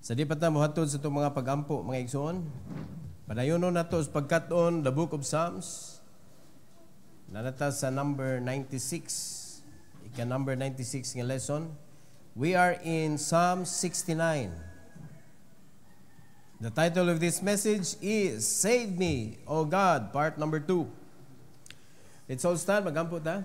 Sa di pa ta mohatod sa itong mga pagampo, mga igsoon, padayonon nato sa pagkaton the book of Psalms, nanata sa number 96, number 96 nga lesson. We are in Psalm 69. The title of this message is Save Me, O God, part number 2. Let's all stand, magampo ta.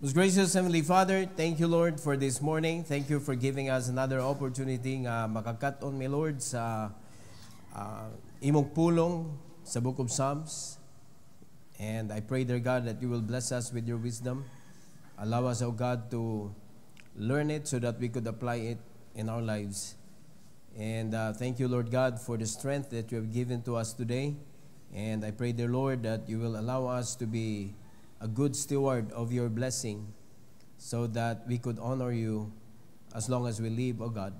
Most gracious Heavenly Father, thank you, Lord, for this morning. Thank you for giving us another opportunity nga makakaton, my Lord, sa imong pulong sa book of Psalms. And I pray, dear God, that you will bless us with your wisdom. Allow us, O God, to learn it so that we could apply it in our lives. And thank you, Lord God, for the strength that you have given to us today. And I pray, dear Lord, that you will allow us to be a good steward of your blessing so that we could honor you as long as we live, O God.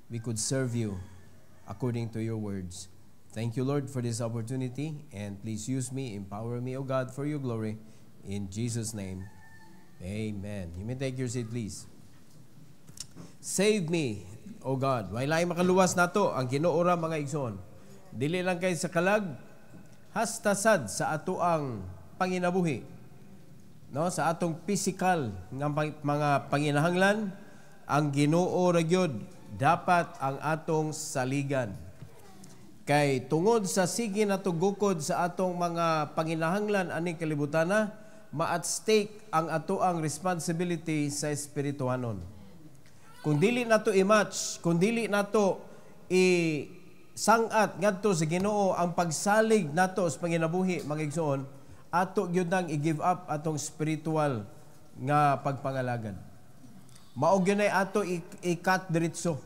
We could serve you according to your words. Thank you, Lord, for this opportunity, and please use me, empower me, O God, for your glory. In Jesus' name, amen. You may take your seat, please. Save me, O God. Wailay makaluwas nato ang Ginoo ra, mga igsoon. Dili lang kay sa kalag, hastasad sa ato ang panginabuhi. No, sa atong physical nga mga panginahanglan, ang Ginoo ra gyud dapat ang atong saligan. Kay tungod sa sige nato gukod sa atong mga panginahanglan aning kalibutana, ma-at stake ang ato ang responsibility sa espirituhanon. Kung dili nato i-match, kung dili nato sangat ngadto sa Ginoo ang pagsalig nato sa panginabuhi, mga igsoon, ato gyud nang i-give up atong spiritual nga pagpangalagan. Mao gyud nay ato i-cut diretso.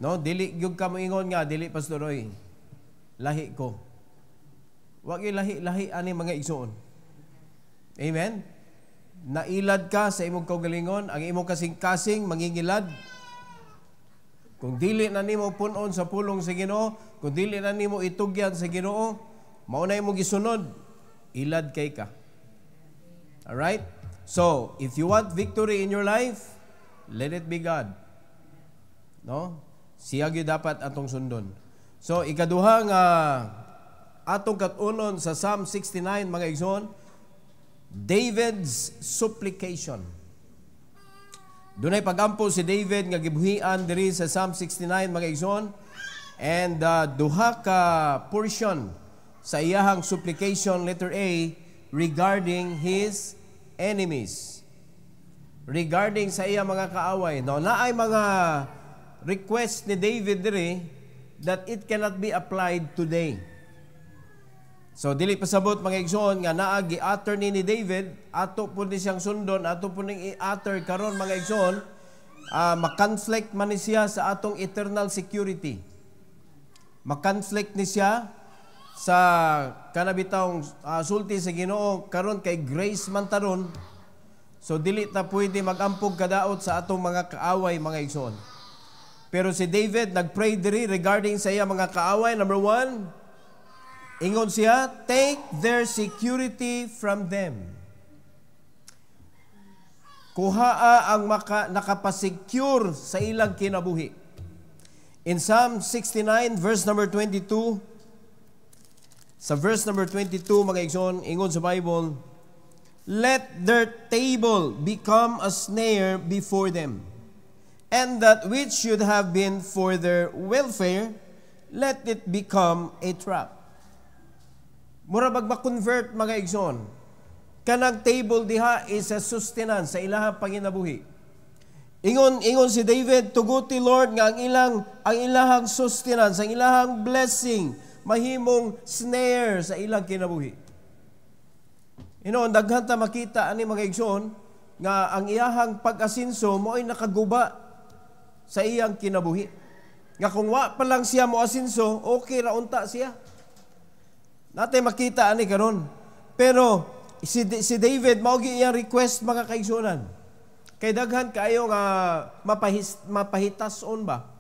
No, dili gyud ka moingon nga dili Pastor Roy, lahi ko. Wa gyud lahi ani, mga igsoon. Amen. Nailad ka sa imong kaugalingon, ang imong kasing-kasing mangingilad. Kung dili na nimo punon sa pulong sa Ginoo, kung dili na nimo itugyan sa Ginoo, mao na imong gisunod, ilad kay ka. Alright? So, if you want victory in your life, let it be God. No? Siya gyud dapat atong sundon. So, ikaduha nga atong katunon sa Psalm 69, mga igsoon, David's supplication. Dunay pagampo si David nga gibuhian diri sa Psalm 69, mga igsoon, and duha ka portion sa iyahang supplication, letter A, regarding his enemies. Regarding sa iya mga kaaway. No, naay mga request ni David diri that it cannot be applied today. So, dili pasabot, mga igsoon, nga naa gi-utter ni David, ato po ni siyang sundon, ato po ning i-utter karon, mga igsoon, makonflict man ni siya sa atong eternal security. Makonflict ni siya sa kanabitawng sulti sa Ginoo karon kay grace man taron. So dili ta pwede magampog kadaot sa atong mga kaaway, mga igsoon. Pero si David nagpray diri regarding sa iya mga kaaway. Number 1, ingon siya, take their security from them. Kuhaa ang nakapasecure sa ilang kinabuhi. In Psalm 69 verse number 22, sa verse number 22, mga igsoon, ingon sa Bible, let their table become a snare before them, and that which should have been for their welfare, let it become a trap. Mura magma-convert, mga igsoon, kanang table diha is a sustenance sa ilahang panginabuhi. Ingon si David, tuguti Lord nga ang ilahang sustenance, ang ilahang blessing, mahimong snare sa ilang kinabuhi. Daghan ta makita ani, mga igsoon, nga ang iyahang pag-asinso mo ay nakaguba sa iyang kinabuhi. Nga kung wa pa lang siya mo asinso, okay ra unta siya. Natin makita ani karon. Pero si David mao gi iyang request, mga kaigsunan. Kay daghan kayo nga mapahitason ba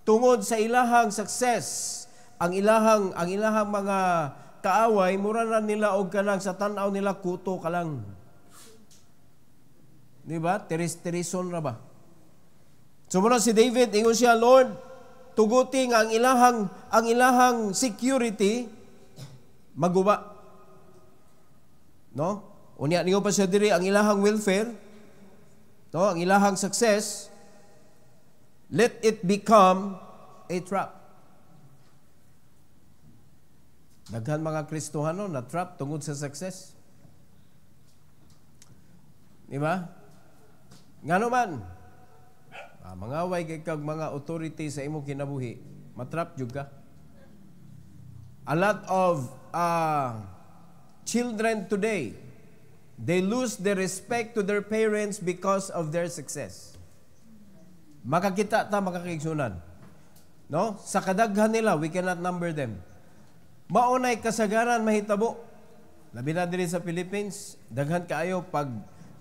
tungod sa ilahang success. Ang ilahang mga kaaway, mura na nila og kanang sa tanaw nila kuto ka lang. Di ba? Tiris-tirison ra ba? So muna si David, ingon siya, Lord, tuguti nga ang ilahang security maguba. No? Unya niyo pa siya diri ang ilahang welfare, no, ang ilahang success, let it become a trap. Daghan mga Kristohano na trap tungod sa success. Di ba? Ngano man, mangaway kay kag mga authority sa imong kinabuhi, matrap jud ka. A lot of children today, they lose their respect to their parents because of their success. Makakita ta makakaigsunan. No? Sa kadaghan nila, we cannot number them. Maunay kasagaran mahitabo. Labi na diri sa Philippines, daghan kaayo pag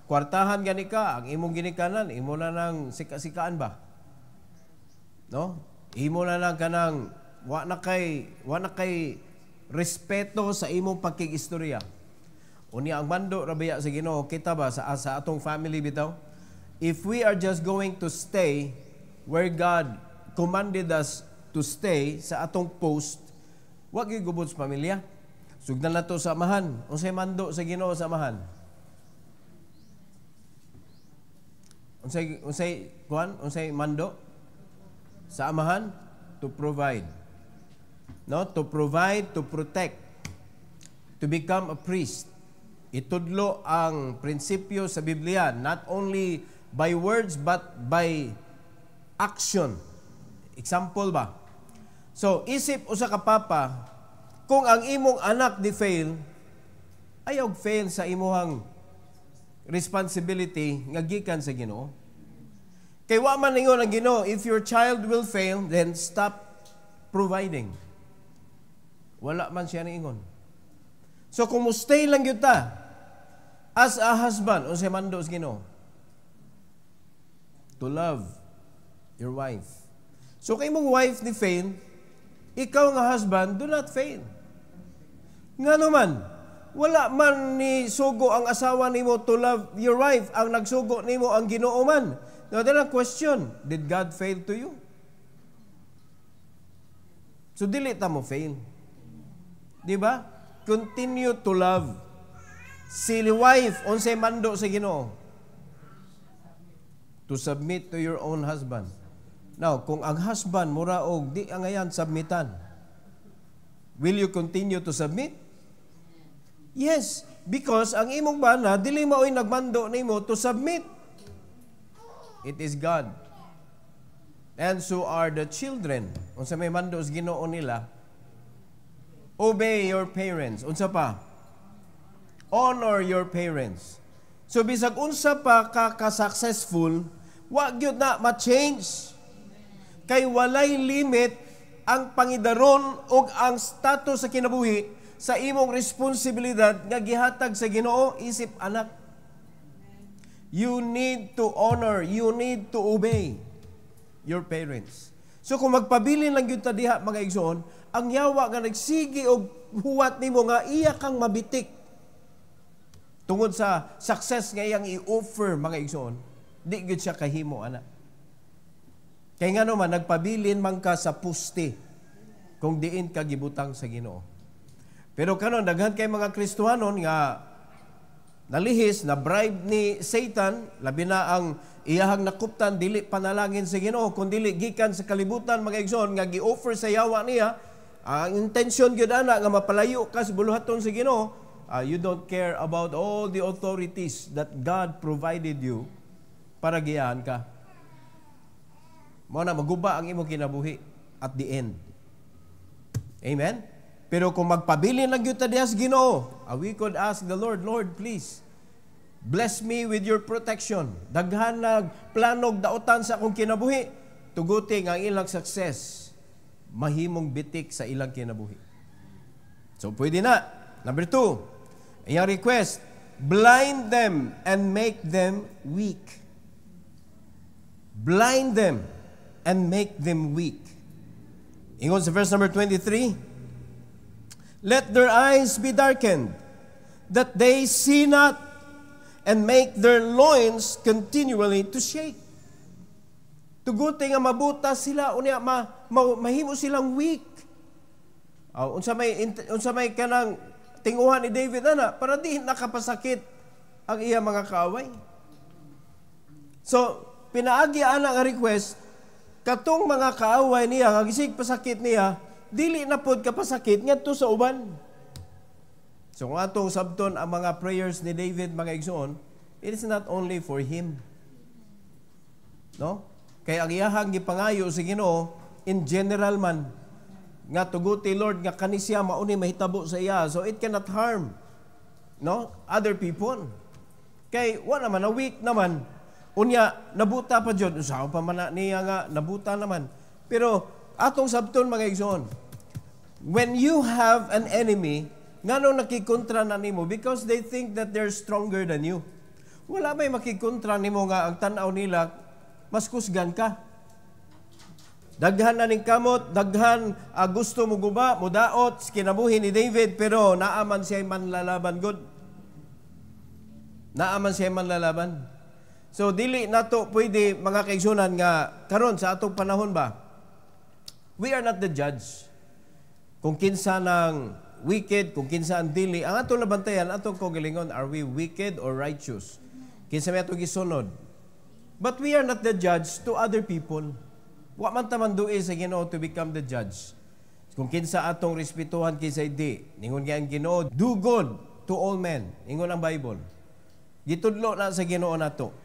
kwartahan gani ka, ang imong ginikanan, imo na nang sikasikaan ba? No? Imo na lang kanang wa na kay respeto sa imong pagkigistorya. Unya ang mando rabaya sa Ginoo kita ba sa atong family bitaw? If we are just going to stay where God commanded us to stay sa atong post, wa gyud gubot sa pamilya. Sugdan nato sa amahan. Unsay mando sa Ginoo sa amahan? Unsay mando sa amahan? To provide. No, to provide, to protect, to become a priest. Itudlo ang prinsipyo sa Biblia, not only by words but by action. Example ba? So, isip usa ka papa, kung ang imong anak di fail, ayaw fail sa imuhang responsibility nga gikan sa Ginoo. Kay wa man ningon ang Ginoo, if your child will fail, then stop providing. Wala man siya niingon. So kung mustay lang gyud ta as a husband, unsay mando sa Ginoo? To love your wife. So kay mong wife ni fail, ikaw nga husband, do not fail. Nga naman, wala man ni sugo ang asawa nimo to love your wife, ang nagsugo nimo ang Ginoo man. Now, then a question, did God fail to you? So, dili ta mo fail. Di ba? Continue to love. Si wife, unsay mando sa Ginoo? To submit to your own husband. Now, kung ang husband mura og di ang ayan submitan, will you continue to submit? Yes, because ang imong bana dili maoy nagmando nimo to submit. It is God. And so are the children. Unsa may mando sa Ginoo nila, obey your parents. Unsa pa? Honor your parents. So bisag unsa pa ka successful, wa gyud na ma-change. Kay walay limit ang pangidaron ug ang status sa kinabuhi sa imong responsibilidad nga gihatag sa Ginoo isip anak. You need to honor, you need to obey your parents. So kung magpabilin lang gyud ta diha mga igsoon, ang yawa nga nagsigi og huwat nimo nga iya kang mabitik tungod sa success nga iyang i-offer mga igsoon, di gyud siya kahimo ana. Kay nga naman, nagpabilin man ka sa puste kung diin ka gibutang sa Ginoo. Pero kanon, daghan kay mga Kristohanon nga nalihis, na bribe ni Satan, labi na ang iyahang nakuptan, dili panalangin sa Ginoo, kundi gikan sa kalibutan, mga igsoon, nga gi-offer sa yawa niya, ang intensyon gyud ana nga mapalayo ka sa buluhaton sa Ginoo, you don't care about all the authorities that God provided you para giyahan ka. Mo na maguba ang imong kinabuhi at the end. Amen? Pero kung magpabilin lang gyud ta diha sa Ginoo, we could ask the Lord, Lord, please, bless me with your protection. Daghan nag planog daotan sa akong kinabuhi. Tuguti nga ang ilang success, mahimong bitik sa ilang kinabuhi. So, pwede na. Number 2, iyang request, blind them and make them weak. Blind them and make them weak. Ingon sa verse number 23, let their eyes be darkened, that they see not, and make their loins continually to shake. Tuguti nga mabutas sila, unya mahimo silang weak. Unsa may kanang tinguhan ni David ana para di nakapasakit ang iya mga kaaway. So, pinaagi ana nga request katong mga kaaway niya nga gisig pasakit niya, dili na pod kapasakit ngadto sa uban. So kung atong sabton ang mga prayers ni David mga igsoon, it is not only for him. No? Kaya ang iyahang gipangayo sa Ginoo in general man nga tuguti Lord nga kani siya mauni mahitabo sa iya, so it cannot harm other people. Kay wala naman, na weak naman. Unya nabuta pa jud, usaw pa man niya nga nabuta naman. Pero atong sabton mga igsoon, when you have an enemy, nganong nakikontra na nimo because they think that they're stronger than you. Wala may makikontra nimo nga ang tan-aw nila mas kusgan ka. Daghan na ning kamot, daghan gusto mo guba, mudaot kinabuhi ni David, pero naaman siya manlalaban god. Naaman siya manlalaban. So dili nato pwede mga kaigsunan nga karon sa atong panahon ba, we are not the judge kung kinsa ng wicked, kung kinsa ang dili. Ang atong nabantayan, atong kaugalingon, are we wicked or righteous? Kinsa may atong gisunod. But we are not the judge to other people. Wa man taman duay sa Ginoo to become the judge. Kung kinsa atong respetuhan, kinsa di. Ningon nga ang Ginoo, do good to all men. Ningon ang Bible. Gitudlo na sa Ginoo nato.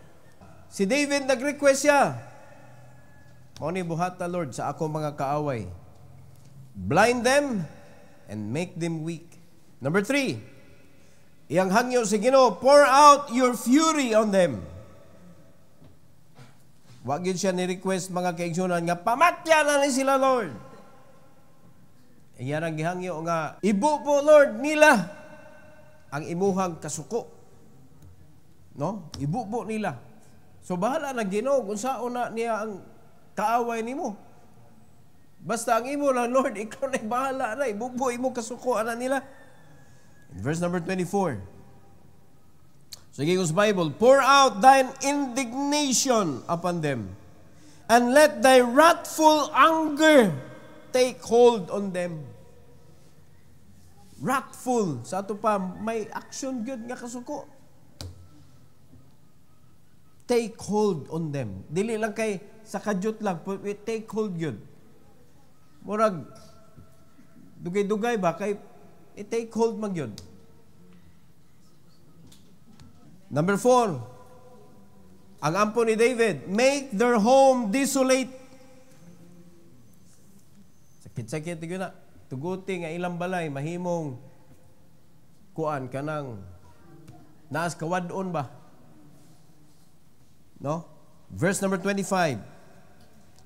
Si David nag-request siya, mao ni buhata Lord sa akong mga kaaway. Blind them and make them weak. Number 3, iyang hangyo sa Ginoo, pour out your fury on them. Wa gyud siya ni-request mga kaigsunan nga pamatya na ni sila Lord. Iyan ang gihangyo nga ibubo Lord nila ang imuhang kasuko. No? Ibubo nila. So bahala na Ginoo kung saan na niya ang kaaway nimo. Basta ang imo lang Lord, ikaw na bahala na ibubo imo kasuko ana nila. In verse number 24. Sige sa Bible, pour out thine indignation upon them, and let thy wrathful anger take hold on them. Wrathful, sa ato pa, may action good nga kasuko. Take hold on them. Dili lang kay sa kadyot lang, take hold good. Murag, dugay-dugay ba, kay take hold man yun. Number 4, ang ampo ni David, make their home desolate. Sakit-sakit yun na. Tuguti nga ilang balay, mahimong kuan ka ng naas kawadon ba? No? Verse number 25,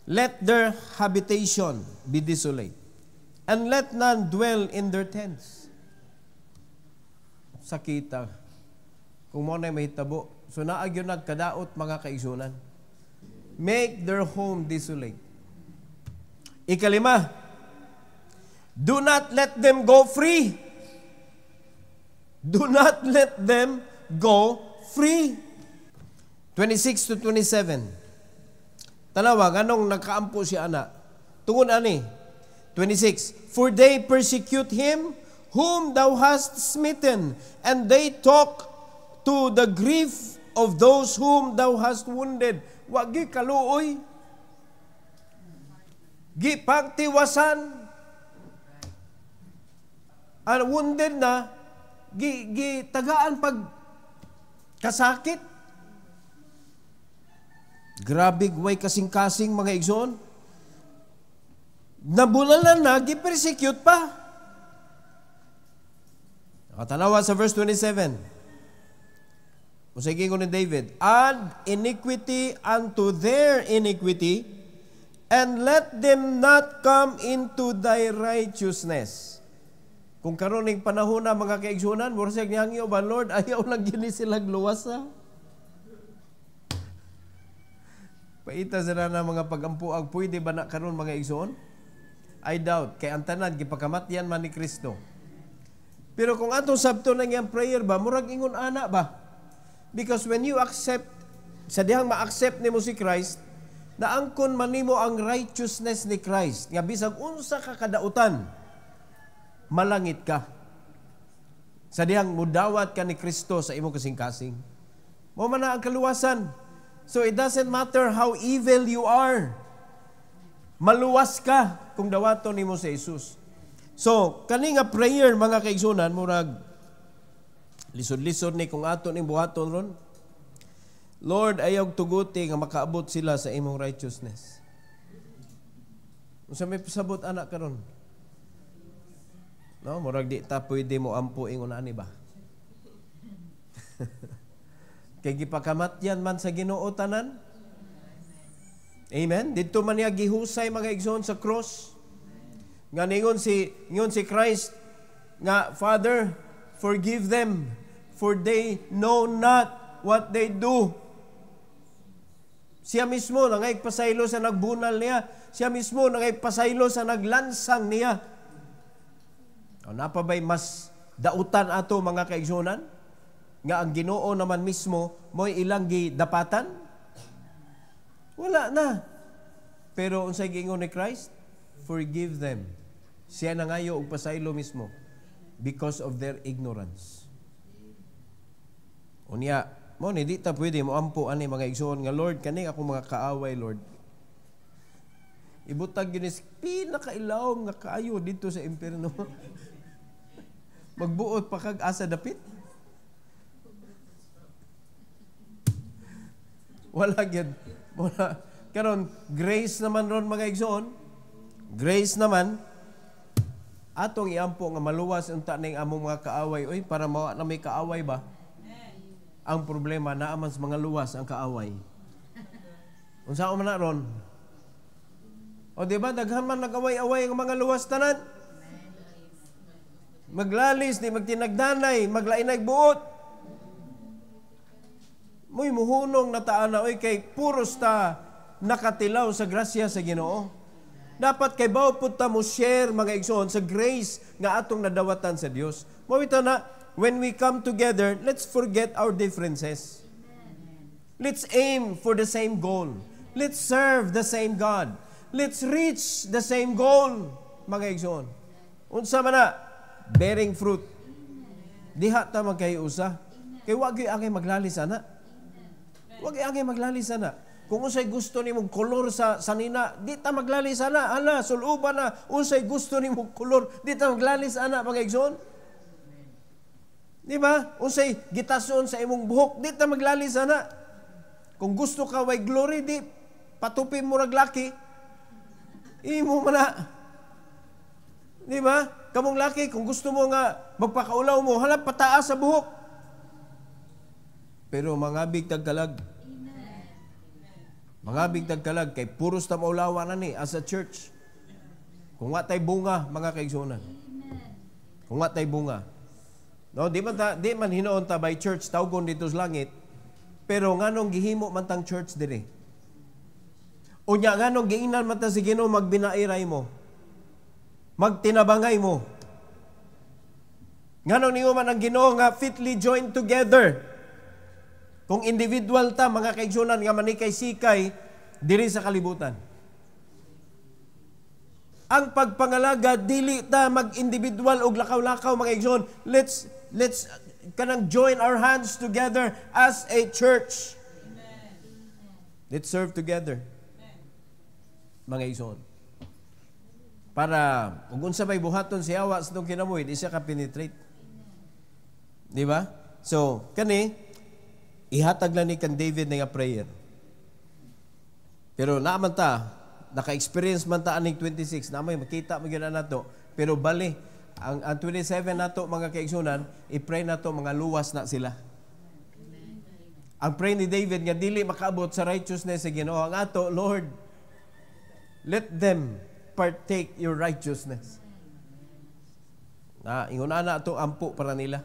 let their habitation be desolate, and let none dwell in their tents. Sakita. Kung mo na mahitabo. So naagyo nagkadaot mga kaigsunan. Make their home desolate. Ikalima, do not let them go free. Do not let them go free. 26 to 27. Tanawa, ganong nagkaampo si ana. Tungon ani. 26. For they persecute him whom thou hast smitten, and they talk to the grief of those whom thou hast wounded. Wagi kaluoy. Gipagtiwasan. Ang wounded na, tagaan pag kasakit. Grabe, way kasing-kasing mga igsoon. Nabulalan na, gipersecute pa. Nakatanawa sa verse 27. O sige ko ni David, add iniquity unto their iniquity, and let them not come into thy righteousness. Kung karon ning panahon na mga kaigsunan, murag niyangyo ba Lord, ayaw lang gini sila luwas ha. Paita sila na mga pagampuag, pwede ba na karon mga igsoon? I doubt, kay ang tanan gipakamatyan man ni Kristo. Pero kung atong sabto na ngayang prayer ba, murag ingon ana ba? Because when you accept, sa dihang ma-accept nimo si Christ, naangkon man nimo ang righteousness ni Christ, nga bisag unsa ka kadautan, malangit ka. Sa dihang mudawat ka ni Kristo sa imong kasing-kasing. Mo man na ang kaluwasan. So it doesn't matter how evil you are. Maluwas ka kung dawaton nimo sa Jesus. So, kani nga prayer mga kaigsunan, murag lisod-lisod ni kung ato ning buhaton ron. Lord, ayaw tuguti nga makaabot sila sa imong righteousness. Unsa may pasabot anak karon? No, murag di ta pwede mo ampuing unani ba? Kay gipakamatyan man sa Ginoo tanan. Amen. Didto man niya gihusay mga igsoon sa cross. Nga ningon si Christ nga, Father, forgive them, for they know not what they do. Siya mismo nangaypasaylo sa nagbunal niya. Siya mismo nangaypasaylo sa naglansang niya. O napabay mas dautan ato mga kaigsunan? Nga ang Ginoo naman mismo mo'y ilang gidapatan? Wala na. Pero unsay giingon ni Christ? Forgive them. Siya nangayo og pasaylo mismo because of their ignorance. Unya, mo ni di ta pwede mo ampo ani mga igsoon nga, Lord, kani ako mga kaaway, Lord. Ibutag yun is pinakailawom nga kaayo dito sa impyerno. Magbuot pa kag asa dapit. Wala gyud. Wala. Karon grace naman ron mga igsoon. Grace naman atong iampo nga maluwas unta ning among mga kaaway. Oy, para mawa na may kaaway ba? Ang problema naaman sa mga luwas ang kaaway. Unsa man na ron? O di ba daghan man nag-away-away ang mga luwas tanan? Maglalis ni magtinagdanay, maglainay buot. Moy muhunong na taana oy kay puros ta nakatilaw sa grasya sa Ginoo. Dapat kay bawo pud ta mo share mga igsoon sa grace nga atong nadawatan sa Dios. Mawita na when we come together, let's forget our differences. Let's aim for the same goal. Let's serve the same God. Let's reach the same goal, mga igsoon. Unsa man na? Bearing fruit. Diha ta magkayusa. Kay wa gyud angay maglalis ana. Wa gyud angay maglalis ana. Kung unsay gusto nimong kolor sa sanina, di ta maglalis ana. Ala, suluban na. Unsay gusto nimong kolor, di ta maglalis ana, mga igsoon. Di ba? Unsay gitason sa imong buhok, di ta maglalis ana. Kung gusto ka way glory, di patupin mo raglaki. Imo man na. Di ba? Kamong laki, kung gusto mo nga magpakaulaw mo, halap pataas sa buhok. Pero mga bigtag kalag. Mga bigtag kalag, kay puros ta maulawan na ni as a church. Kung nga tay bunga, mga kaigsunan. Kung nga tay bunga. No, di man hinoon ta by church tawgon dito sa langit. Pero nganong gihimo man tang church dire? Unya nganong giingnan man ta si Ginoo magbinairay mo? Magtinabangay mo. Nganong niyo man ang Ginoo nga fitly joined together? Kung individual ta mga kaigsunan nga manikay-sikay diri sa kalibutan. Ang pagpangalaga dili ta mag-individual og lakaw-lakaw mga igsoon. Let's kanang join our hands together as a church. Amen. Let's serve together. Amen. Mga igsoon. Para ug unsa may buhaton si Awa sa tong kinabuhi, di siya ka penetrate. Di ba? So, kani ihatag lang ni kang David nga prayer. Pero naaman ta, naka-experience man ta aning 26, na may makita mo yun na to. Pero bali, ang 27 na to mga kaigsunan, i-pray na to mga luwas na sila. Ang pray ni David nga dili makaabot sa righteousness sa Ginoo. Ang ato, Lord, let them partake your righteousness. Ingon na to ampo para nila.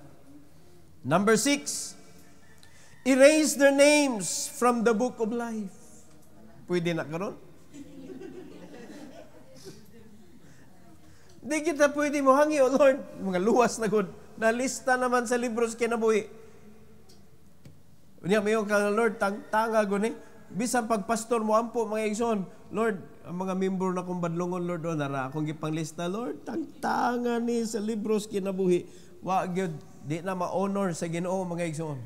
Number 6, erase their names from the book of life. Pwede na karon? Di kita pwede mo hangi, O Lord. Mga luwas na good. Nalista naman sa libro sa kinabuhi. Unya, mayon ka, Lord, tanga guni. bisan pagpastor mo ampo mga igsoon, Lord, ang mga membro na kong badlongon, Lord, nara akong gipanglista, Lord, tangtangan ni sa libros kinabuhi. Wa gyud di na ma-honor sa Ginoo mga igsoon.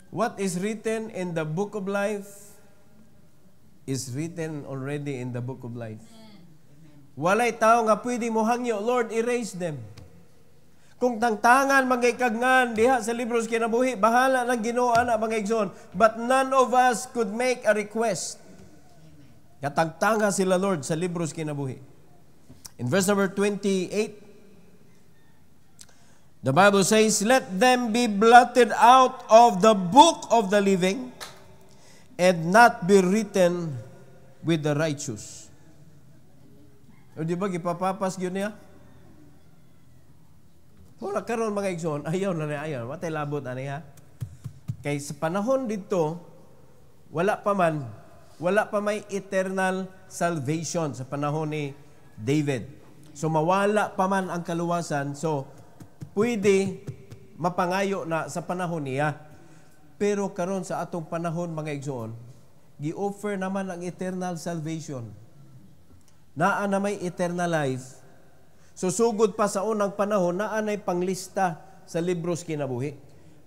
What is written in the book of life is written already in the book of life. Walay tao nga pwede mo hangyo, Lord, erase them. Kung tangtangan magaykagngan diha sa libros kinabuhi, bahala ng Ginoo ana mga igsoon. But none of us could make a request. Katangtanga sila, Lord, sa libros kinabuhi. In verse number 28, the Bible says, "Let them be blotted out of the book of the living and not be written with the righteous." O di ba, gipapapas yun niya? Wala karon mga igsoon, ayaw na niya, ayaw. Watay labot na niya. Kay sa panahon dito, wala pa may eternal salvation sa panahon ni David. So mawala pa man ang kaluwasan, so pwede mapangayo na sa panahon niya. Pero karon sa atong panahon mga igsoon, gi-offer naman ang eternal salvation. Naa na may eternal life. Susugod pa sa unang panahon, naa na'y panglista sa libros kinabuhi.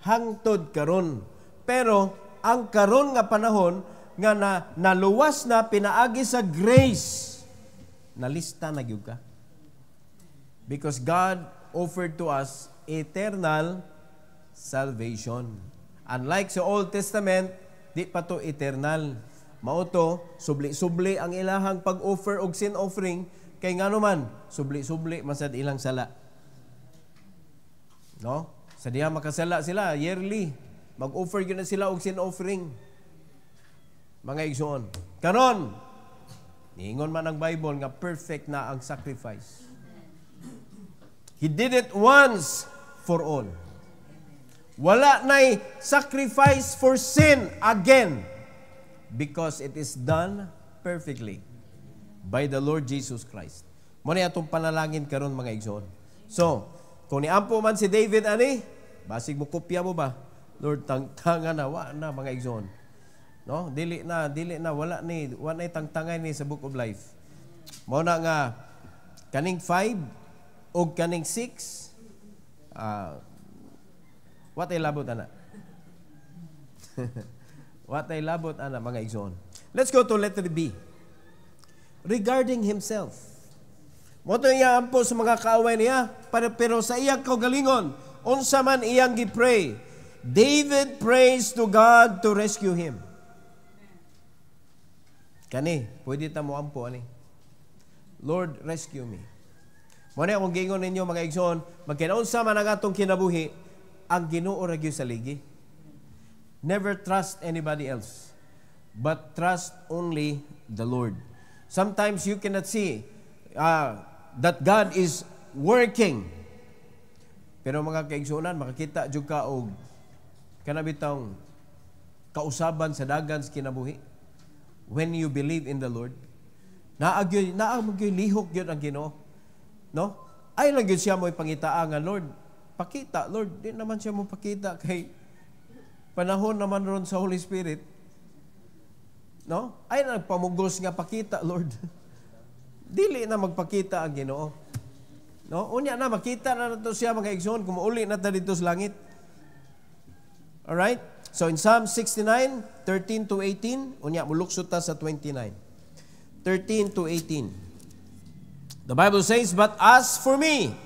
Hangtod karon. Pero ang karon nga panahon nga naluwas na pinaagi sa grace, nalista na gyud ka. Because God offered to us eternal salvation. Unlike sa Old Testament, di pa to eternal. Mauto, subli-subli ang ilahang pag-offer og sin offering, kay ngano man, subli-subli man sad ilang sala. No? Sa diha makasala sila, yearly, mag-offer yun na sila og sin offering. Mga igsoon. Karon, niingon man ang Bible nga perfect na ang sacrifice. He did it once for all. Wala na'y sacrifice for sin again because it is done perfectly by the Lord Jesus Christ. Muna atong panalangin karon mga igsoon. So, kung niampo man si David ani, basig mo kopya mo ba? Lord, tangtangan na, wa na mga igsoon. No? Dili na, wala na tangtangay ni sa book of life. Muna nga, kaning 5 o kaning 6, what ay labot ana? What ay labot ana mga igsoon? Let's go to letter B. Regarding himself. Moto iya ampo sa mga kaaway niya, pero sa iyang kaugalingon, unsa man iyang gipray, David prays to God to rescue him. Kani, pwede ta mo ampo ani. Lord, rescue me. Muna akong gingon ninyo mga igsoon, magkinaunsa man ang atong kinabuhi, ang Ginoo ra gyud sa ligi. Never trust anybody else, but trust only the Lord. Sometimes you cannot see that God is working. Pero mga kaigsunan, makakita jud ka og kanabitang kausaban sa dagan sa kinabuhi. When you believe in the Lord, naagyoy lihok gyud ang Ginoo. No? Ay lang gyud siya mo ipangitaa nga Lord, pakita, Lord, di naman siya mo pakita kay panahon naman ron sa Holy Spirit. No? Ay nagpamugos nga pakita, Lord. Dili na magpakita ang Ginoo. No? Unya na makita na nato siya mga igsoon kung uli na ta dito sa langit. All right? So in Psalm 69, 13 to 18, unya muluksot ta sa 29. 13 to 18. The Bible says, "But as for me,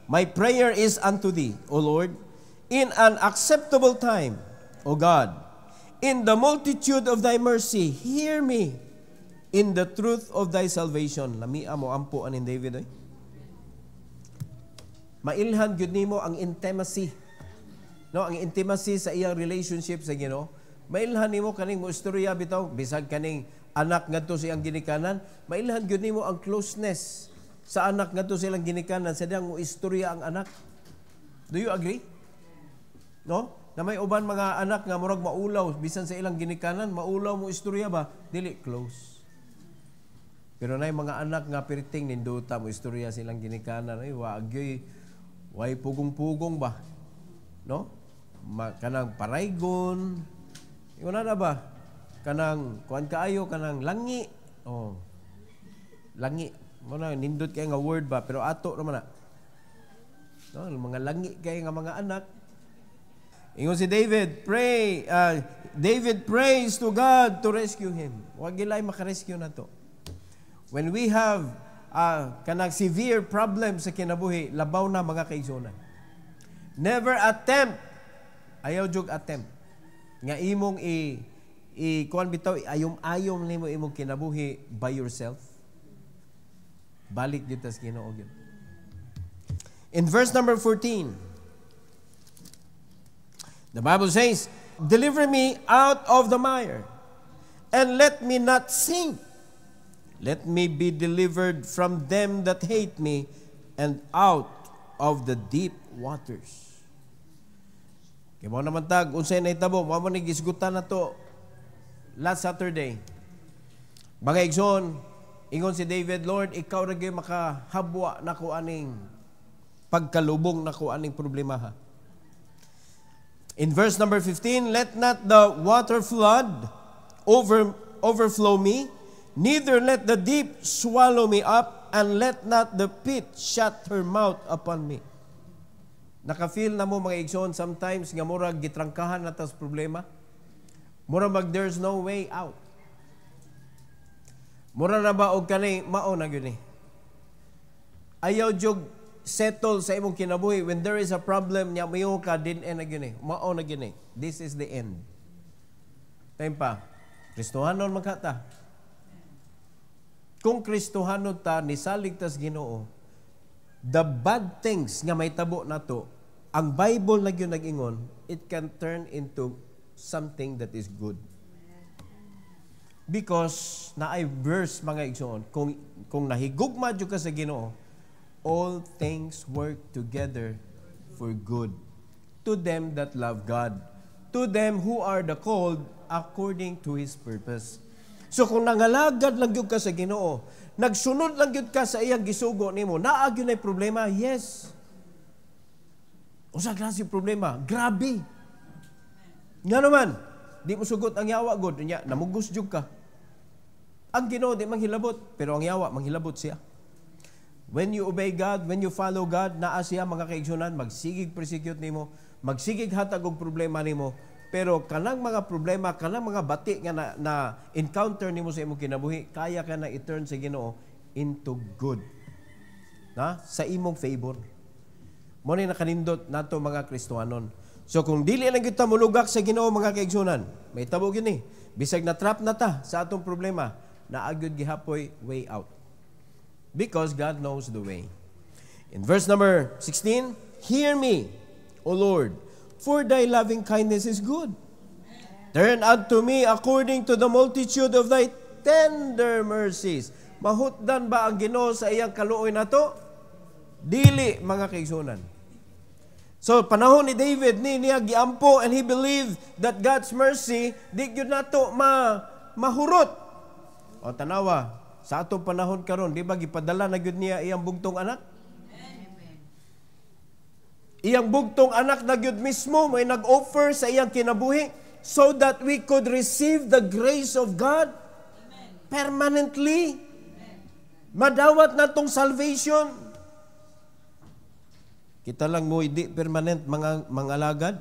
my prayer is unto thee, O Lord, in an acceptable time, O God. In the multitude of thy mercy, hear me. In the truth of thy salvation." Lamia mo ampo anin David. Mailhan gyud nimo ang intimacy. No, ang intimacy sa iyang relationship sa Ginoo. Mailhan nimo kaning mo istorya bitaw bisag kaning anak ngadto sa iyang ginikanan, mailhan gyud nimo ang closeness sa anak ngadto sa iyang ginikanan sa diyang mo istorya ang anak. Do you agree? No? Na may uban mga anak nga murag maulaw bisan sa ilang ginikanan, maulaw mo istorya ba? Dili close. Pero nay mga anak nga pirting ninduta mo istorya sa ilang ginikanan, ay waagyoy way pugong-pugong ba? No? Kanang paraygon, Ingon na ba? Kanang, kuan kaayo, kanang langi. Oh. Langi. Muna, nindot kayo nga word ba, pero ato naman na. No, mga langi kayo nga mga anak. Ingon si David, David prays to God to rescue him. Huwag gilay makarescue na to. When we have kanang severe problem sa kinabuhi, labaw na mga kaigsunan. Never attempt, ayaw jug attempt, nga imong kuan bitaw, ayom-ayom nimo imong kinabuhi by yourself. Balik dito sa Ginoo gyud. In verse number 14, the Bible says, deliver me out of the mire, and let me not sink. Let me be delivered from them that hate me, and out of the deep waters. Kaya mo naman tag, unsay na itabo, mo ni gisgutan na to last Saturday. Mga igsoon, ingon si David, Lord, ikaw ra gyud makahabwa na ko aning pagkalubong na ko aning problema ha. In verse number 15, let not the water flood overflow me, neither let the deep swallow me up, and let not the pit shut her mouth upon me. Naka-feel na mo mga igsoon sometimes nga murag gitrangkahan na tas problema. Murag there's no way out. Mura na ba og kanay mao na gyud ni. Ayaw jog settle sa imong kinabuhi when there is a problem nya mayo ka din na gyud ni. Mao na gyud ni. This is the end. Time pa. Kristohanon magkata. Kung Kristohanon ta nisalig tas Ginoo, the bad things nga may tabo nato, ang Bible na gyud nag-ingon, it can turn into something that is good. Because naay verse mga igsoon, kung nahigugma jud ka sa Ginoo, all things work together for good to them that love God, to them who are the called according to His purpose. So kung nangalagad lang gyud ka sa Ginoo, nagsunod lang gyud ka sa iyang gisugo nimo, naa gyud nay problema, yes. Usa klase problema, grabe. Nga naman, di mo sugot ang yawa god, nya namugos jud ka. Ang Ginoo di manghilabot, pero ang yawa manghilabot siya. When you obey God, when you follow God, naa siya mga kaigsunan, magsigig persecute nimo, magsigig hatag og problema nimo, pero kanang mga problema, kanang mga bati nga na encounter nimo sa imong kinabuhi, kaya ka na i-turn sa Ginoo into good. Na? Sa imong favor. Mo ni nakanindot nato mga Kristohanon. So kung dili lang kita mulugak sa Ginoo mga kaigsunan, may tabo gyud ni. Bisag na trap na ta sa atong problema, naagyod gihapoy way out. Because God knows the way. In verse number 16, hear me, O Lord, for thy loving kindness is good. Turn unto me according to the multitude of thy tender mercies. Mahutdan ba ang Ginoo sa iyang kaluoy nato? Dili mga kaigsunan. So panahon ni David niya giampo, and he believed that God's mercy di gyud nato mahurot. O tanawa, sa atong panahon karon, di ba gipadala na gyud niya iyang bugtong anak? Amen. Iyang bugtong anak na gyud mismo may nag-offer sa iyang kinabuhi so that we could receive the grace of God. Amen. Permanently. Amen. Madawat natong salvation. Kita lang mo hindi permanent mga alagad.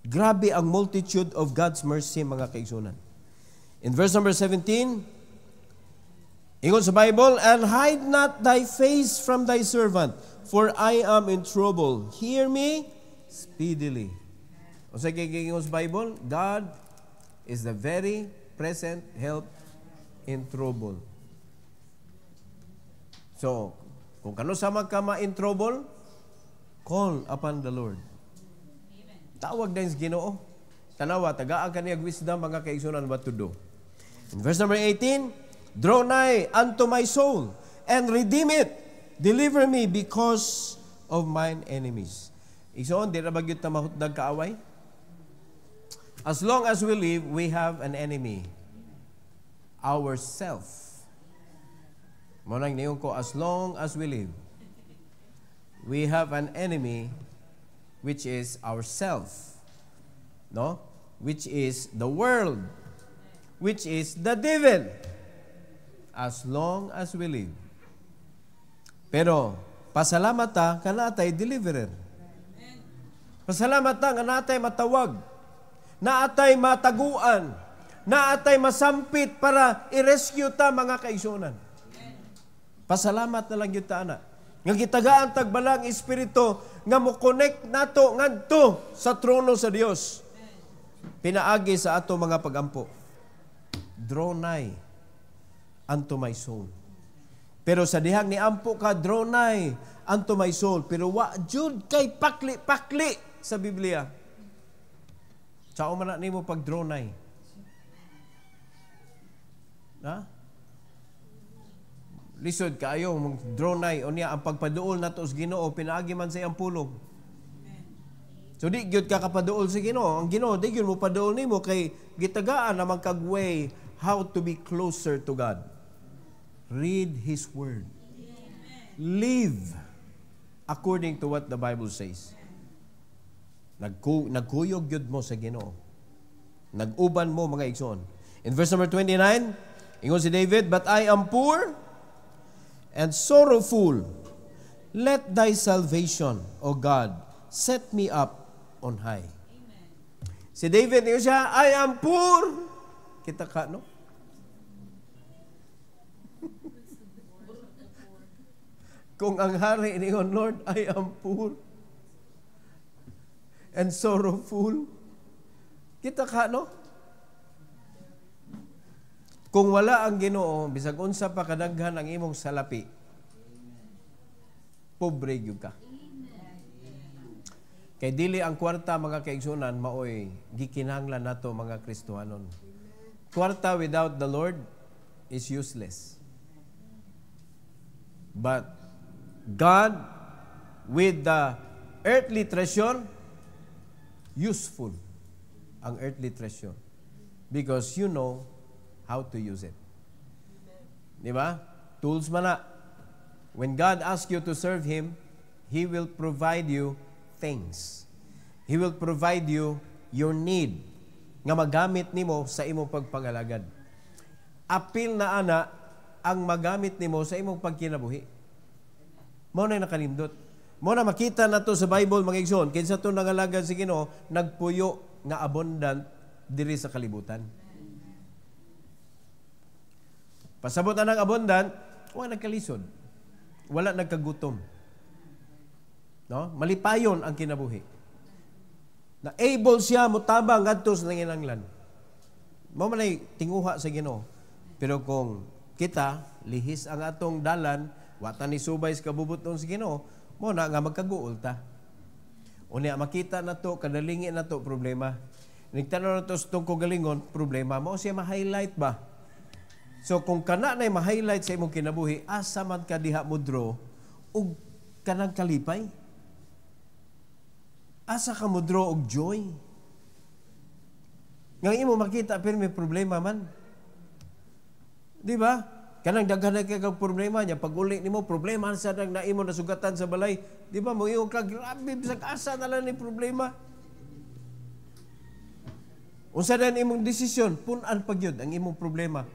Grabe ang multitude of God's mercy mga kaigsunan. In verse number 17, ingon sa Bible, and hide not thy face from thy servant, for I am in trouble. Hear me speedily. O sa ingon sa Bible, God is the very present help in trouble. So, kung kano sama ka in trouble, call upon the Lord. Amen. Tawag din sa Ginoo. Tanawa, tagaan ka niya wisdom mga kaigsunan what to do. In verse number 18, draw nigh unto my soul, and redeem it. Deliver me because of mine enemies. Igsoon, di na ba gyud ta mahutdag kaaway? As long as we live, we have an enemy. Ourself. Monang niyon ko, as long as we live, we have an enemy which is ourself. No? which is the world, which is the devil, as long as we live. Pero, pasalamat ta, kanatay deliverer. Pasalamat ta, kanatay matawag, naatay mataguan, naatay masampit para i-rescue ta mga kaigsunan. Pasalamat na lang yun ta, anak. Nga gitagaan tagbalang Espiritu, nga mo connect nato ngadto sa trono sa Dios. Pinaagi sa ato mga pagampo. Draw nigh unto my soul. Pero sa dihang ni ampo ka, draw nigh unto my soul. Pero wa jud kay pakli-pakli sa Biblia. Sao man na nimo pag draw nigh? Ha? Lisod kaayo mong draw nigh o niya ang pagpaduol nato sa Ginoo pinaagi man sa iyang pulong. So di gyud ka kapaduol sa Ginoo. Ang Ginoo di gyud mo paduol nimo kay gitagaan na magkag-way how to be closer to God. Read His Word. Live according to what the Bible says. Nagkuyog gyud mo sa Ginoo. Nag-uban mo mga igsoon. In verse number 29, ingon si David, "But I am poor and sorrowful. Let thy salvation, O God, set me up on high." Amen. Si David, ingon siya, "I am poor." Kita ka, no? Kung ang hari ingon, "Lord, I am poor and sorrowful." Kita ka, no? Kung wala ang Ginoo, bisag unsa pa kadaghan ang imong salapi, pobre gyud ka. Kay dili ang kwarta mga kaigsunan maoy gikinahanglan nato mga Kristiyanon. Kwarta without the Lord is useless. But God with the earthly treasure, useful ang earthly treasure because you know how to use it. Di ba? Tools man na. When God asks you to serve Him, He will provide you things. He will provide you your need nga magamit nimo sa imong pagpangalagad. Apil na ana ang magamit nimo sa imong pagkinabuhi. Mao na nakanindot. Mao na makita nato sa Bible mga igsoon, kinsa to nangalagad sa Ginoo, nagpuyo nga abundant diri sa kalibutan. Pasabot na ng abundant, wala nagkalisod. Wala nagkagutom. No? Malipayon ang kinabuhi. Na able siya mutabang ngadto sa nanginanglan. Mao man ay tinguha sa Ginoo. Pero kung kita lihis ang atong dalan, wata ni subay sa kabubuton sa Ginoo, mo na nga magkaguol ta. Unya makita nato kadalingi nato problema. Nigtanaw nato sa tungkol galingon problema mo siya ma-highlight ba? So kung kana nay ma-highlight sa imong kinabuhi, asa man ka diha mudro ug kanang kalipay? Asa ka mudro og joy? Nga imo makita pero may problema man. Di ba? Kanang daghan kay kag problema niya pag uli nimo problema sa nang naimo nasugatan sa balay, di ba? Mo iyo ka grabe bisag asa na lang ni problema. Unsa dan imong desisyon, pun-an pagyud ang imong problema.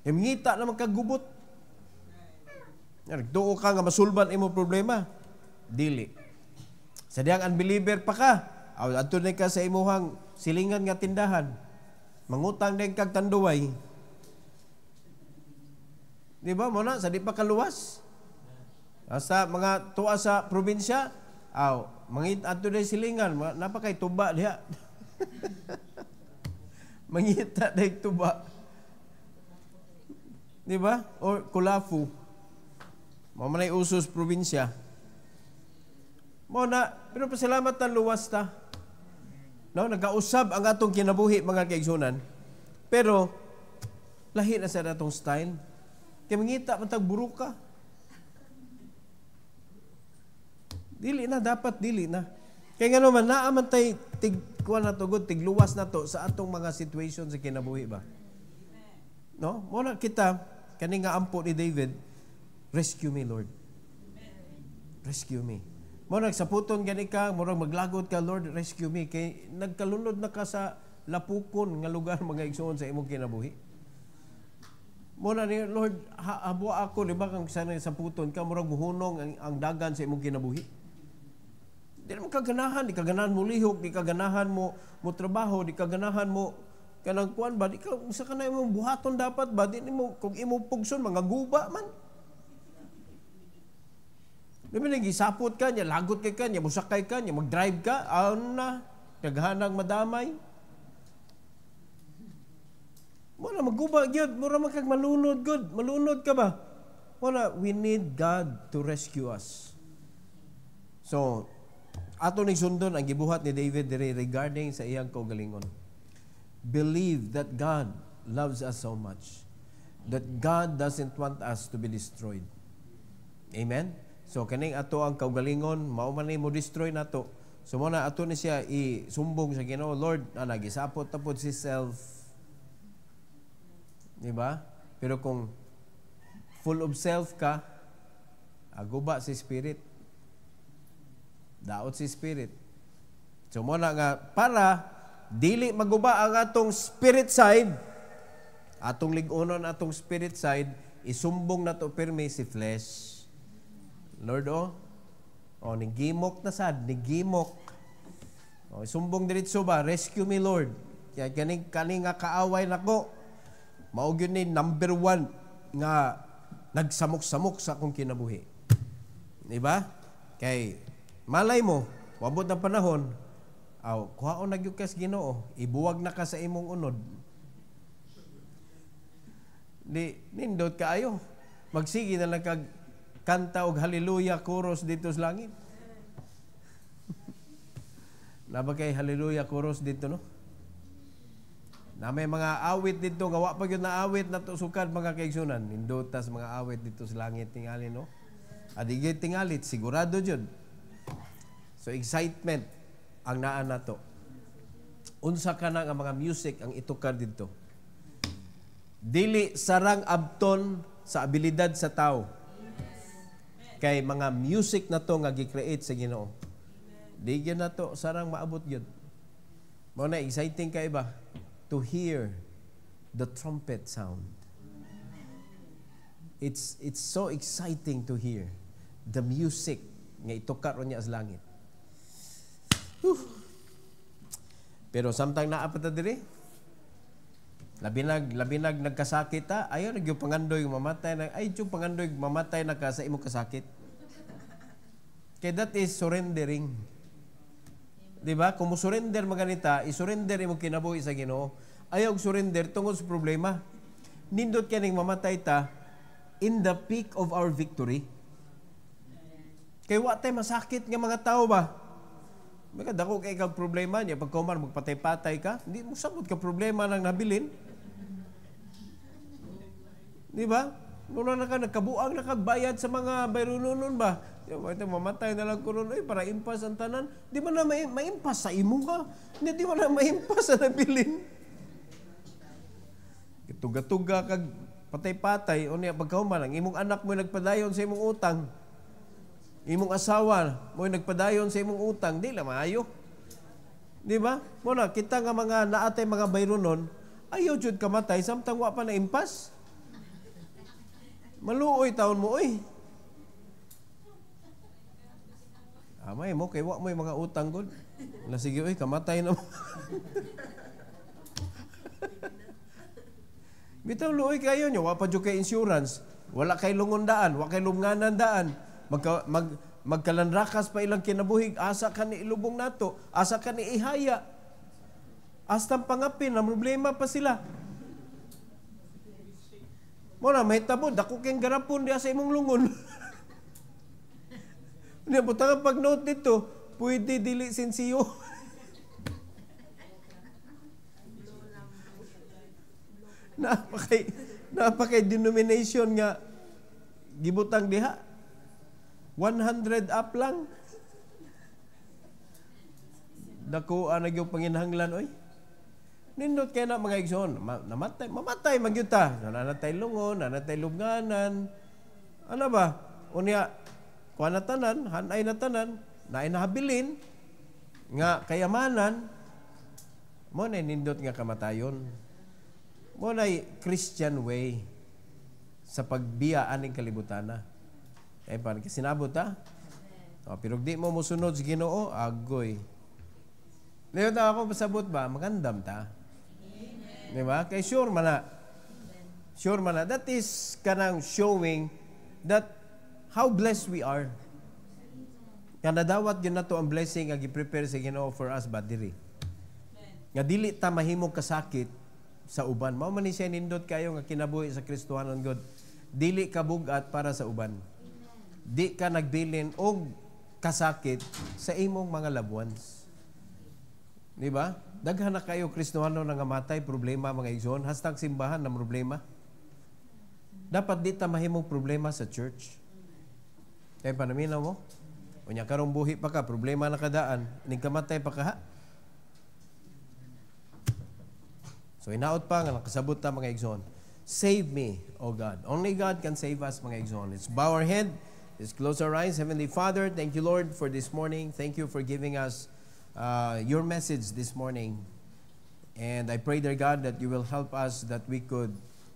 Himngita naman kagubot. Nagtuo ka nga masulban imong problema. Dili. Sa diyang unbeliever pa ka, adto na ka sa imuhang silingan nga tindahan. Mangutang din kag tanduway. Di ba mo na, sa di pa kaluwas? Sa mga tuwa sa probinsya, mangit adto na silingan, napakay tuba diha. Mangita na tuba. Di ba? Or kulafu. Mamanay usos probinsya. Mo na, pero pasalamat na luwas ta. No, nagkausab ang atong kinabuhi mga kaigsunan. Pero lahi na sa atong style. Kaya mangita matag buruka. Dili na, dapat dili na. Kaya nga naman, naaman tayo tigkuhan na to, tigluwas na to sa atong mga situation sa kinabuhi ba? No? Muna kita, kani nga ampo ni David, rescue me, Lord. Rescue me. Mo nagsaputon gani ka, murag maglagot ka, Lord, rescue me. Kay nagkalunod na ka sa lapukon nga lugar mga igsoon sa imong kinabuhi. Mo na ni Lord, habwa ako, di ba kang sanay saputon ka, murag buhunong ang dagan sa imong kinabuhi. Di naman kaganahan, di kaganahan mo lihok, di kaganahan mo trabaho, di kaganahan mo kanang kuan ba, di ka, sa kanay mong buhaton dapat ba, di mo, kung imong pugson, mga guba man. Di ba nagisapot ka niya, lagot ka niya, musakay ka niya, mag-drive ka, na, naghanang madamay. Muna, magguba, yun, mura man kag malunod, good, malunod ka ba? Muna, we need God to rescue us. So, ato ning sundon ang gibuhat ni David dire regarding sa iyang kaugalingon. Believe that God loves us so much, that God doesn't want us to be destroyed. Amen? So kaning ato ang kaugalingon, mao man ni mo destroy nato. So mo na ato ni siya isumbong sa Ginoo, Lord, nagisapot ta pod si self. Di ba? Pero kung full of self ka, aguba si spirit. Daot si spirit. So mo na nga para dili maguba ang atong spirit side, atong lig-unon atong spirit side, isumbong nato pirmi si flesh. Lord, nigimok na sad, nigimok. Sumbong diretso ba, rescue me, Lord. Kaya kaning nga kaaway nako, mao gyud ni number 1 nga nagsamok-samok sa akong kinabuhi. Di ba? Kay malay mo, wabot na panahon, kuhaon na gyud kas Ginoo, ibuwag na ka sa imong unod. Di nindot kaayo. Magsige na lang kag kanta og hallelujah chorus dito sa langit. Naba kay hallelujah chorus dito, no? Na may mga awit dito, gawa pa gyud na awit nato sukad mga kaigsunan. Nindutas mga awit dito sa langit tingali, no? Adigay tingalit sigurado jud. So excitement ang naa nato. Unsa ka na nga mga music ang itukar dito? Dili sarang abton sa abilidad sa tao. Kay mga music na to nga gi-create sa Ginoo. Di gyud na to sarang maabot gyud. Mao na exciting kay ba to hear the trumpet sound. It's so exciting to hear the music nga itukar niya sa langit. Pero samtang naa pa ta diri, labinag nagkasakit ta, ayaw nagyo pangandoy mamatay na, ay yung pangandoy mamatay na ka sa imong kasakit. Kaya that is surrendering. Diba? Kung mo surrender maganita, isurrender imong kinabuhi sa Ginoo. Ayaw surrender tungod sa problema. Nindot kaning mamatay ta in the peak of our victory. Kaya wa tay masakit nga mga tao ba? Maka dako kay kag problema niya pag kumar magpatay-patay ka, hindi mo sabot ka problema nang nabilin. Di ba? Muna na ka nagkabuang nakagbayad sa mga bayrononon ba? Ito mamatay na lang ko ron, para impas ang tanan. Di ba na maimpas sa imo ka? Hindi ba na maimpas sa nabilin? Tuga-tuga kag patay-patay o niya pagkauman ang imong anak mo nagpadayon sa imong utang. Imong asawa mo nagpadayon sa imong utang, di la maayo. Di ba? Muna kita nga mga naatay mga bayronon, ayaw jud kamatay samtang wa pa na impas. Maluoy taon mo oy. Amay mo kay wa mo mga utang gud. Na sige oy kamatay na mo. Bitaw luoy kayo nyo, wa pa jud kay insurance, wala kay lungondaan, wa kay lumnganan daan. Magkalanrakas pa ilang kinabuhig, asa ka ni ilubong nato, asa ka ni ihaya. Astang pangapin, na problema pa sila. Muna, may tabo, dako keng garapon diya sa imong lungon. Hindi, butang pag-note dito, pwede dili sensiyo. Napakay denomination nga gibutang diha. 100 up lang. Dako nagyo panginahanglan oy. Nindot kay na mga igsoon, mamatay magyuta. Nanatay lungon, nanatay lubnganan. Ano ba? Unya kuan na tanan, hanay na tanan. na inahabilin nga kayamanan mo na nindot nga kamatayon. Mo na Christian way sa pagbiyaan ng kalibutan na. Eh, parang kasinabot ha? O, pero di mo musunod sa Ginoo, agoy. Ngayon na ako pasabot ba, magandam ta. Di ba? Kaya sure man na. Sure man na. That is kanang showing that how blessed we are. Kaya nadawat yun na to ang blessing ang i-prepare sa Ginoo for us ba diri. Nga dili ta mahimong kasakit sa uban. Mao man ni siya nindot kayo nga kinabuhi sa Kristohanon God. Dili ka bugat para sa uban. Di ka nagbilin og kasakit sa imong mga loved ones. Di ba? Daghan na kayo Kristohano nga matay, problema mga igsoon, hashtag simbahan na problema. Dapat di ta mahimong problema sa church. Kaya panaminaw mo, unya karong buhi pa ka, problema na kadaan, ining kamatay pa ka ha. So inaot pa nga nakasabot ta mga igsoon. Save me, O God. Only God can save us mga igsoon. Let's bow our head. Let's close our eyes. Heavenly Father, thank you Lord for this morning. Thank you for giving us your message this morning. And I pray, dear God, that you will help us that we could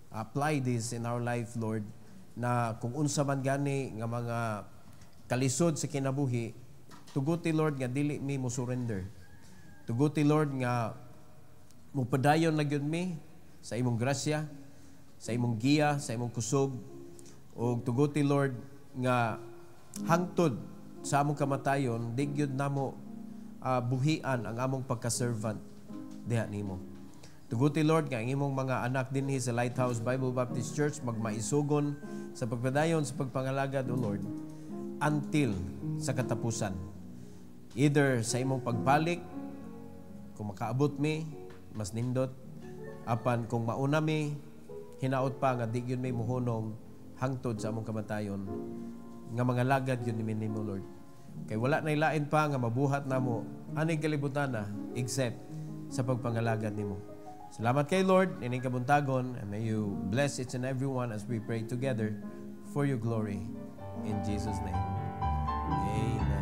apply this in our life, Lord, na kung unsa man gani nga mga kalisod sa kinabuhi, tuguti, Lord, nga dili mi mo surrender. Tuguti, Lord, nga mupadayon na gyud mi sa imong grasya, sa imong giya, sa imong kusog, o tuguti, Lord, nga hangtod sa among kamatayon, di gyud namo buhian ang among pagka-servant diha nimo. Tuguti, Lord, nga ang imong mga anak dinhi sa Lighthouse Bible Baptist Church magmaisugon sa pagpadayon sa pagpangalagad, O Lord, until sa katapusan. Either sa imong pagbalik, kung makaabot mi, mas nindot, apan kung mauna mi, hinaot pa nga di yun may muhunong hangtod sa among kamatayon, nga mga lagad yun ni mo, Lord. Kay wala na ilain pa nga mabuhat na mo, aning kalibutan na, except sa pagpangalagad nimo. Salamat kay Lord, ining kabuntagon, and may you bless each and every one as we pray together for your glory. In Jesus' name, amen.